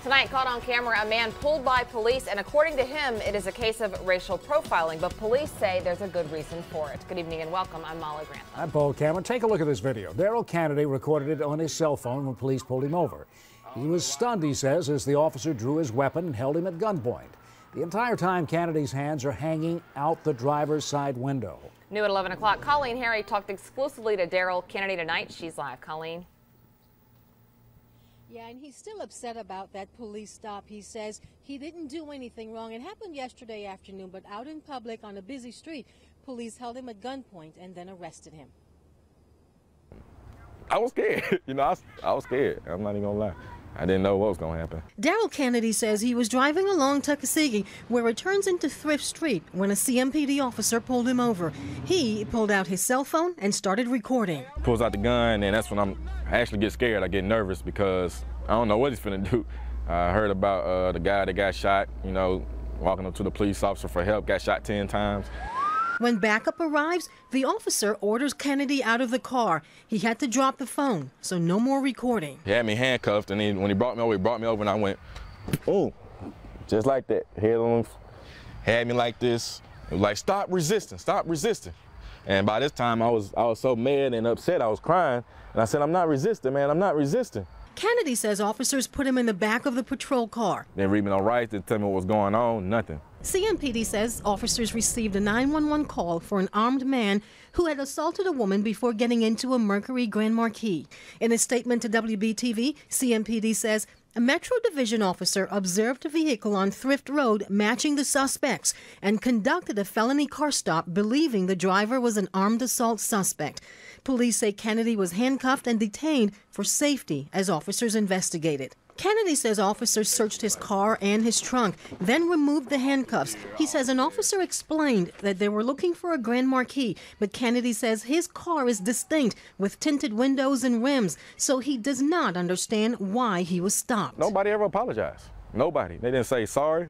Tonight, caught on camera, a man pulled by police, and according to him, it is a case of racial profiling, but police say there's a good reason for it. Good evening and welcome. I'm Molly Grant. I'm Paul Cameron. Take a look at this video. Darryl Cannady recorded it on his cell phone when police pulled him over. He was stunned, he says, as the officer drew his weapon and held him at gunpoint. The entire time, Cannady's hands are hanging out the driver's side window. New at 11 o'clock, Colleen Harry talked exclusively to Darryl Cannady tonight. She's live. Colleen. Yeah, and he's still upset about that police stop. He says he didn't do anything wrong. It happened yesterday afternoon, but out in public on a busy street, police held him at gunpoint and then arrested him. I was scared. I was scared. I'm not even gonna lie. I didn't know what was going to happen. Darryl Cannady says he was driving along Tuckaseegee, where it turns into Thrift Street, when a CMPD officer pulled him over. He pulled out his cell phone and started recording. Pulls out the gun, and that's when I actually get scared. I get nervous because I don't know what he's finna do. I heard about the guy that got shot, walking up to the police officer for help, got shot 10 times. When backup arrives, the officer orders Cannady out of the car. He had to drop the phone, so no more recording. He had me handcuffed, and then when he brought me over, and I went, boom, just like that. Head on him, had me like this. It was like, stop resisting, stop resisting. And by this time, I was so mad and upset, I was crying. And I said, I'm not resisting, man, I'm not resisting. Cannady says officers put him in the back of the patrol car. Didn't read me no rights, didn't tell me what was going on, nothing. CMPD says officers received a 911 call for an armed man who had assaulted a woman before getting into a Mercury Grand Marquis. In a statement to WBTV, CMPD says a Metro Division officer observed a vehicle on Thrift Road matching the suspects and conducted a felony car stop, believing the driver was an armed assault suspect. Police say Cannady was handcuffed and detained for safety as officers investigated. Cannady says officers searched his car and his trunk, then removed the handcuffs. He says an officer explained that they were looking for a Grand Marquis, but Cannady says his car is distinct with tinted windows and rims, so he does not understand why he was stopped. Nobody ever apologized. Nobody. They didn't say sorry.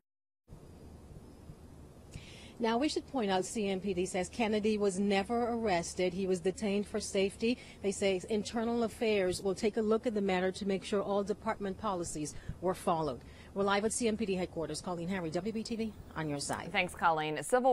Now, we should point out CMPD says Cannady was never arrested. He was detained for safety. They say Internal Affairs will take a look at the matter to make sure all department policies were followed. We're live at CMPD headquarters. Colleen Harry, WBTV, on your side. Thanks, Colleen. Civil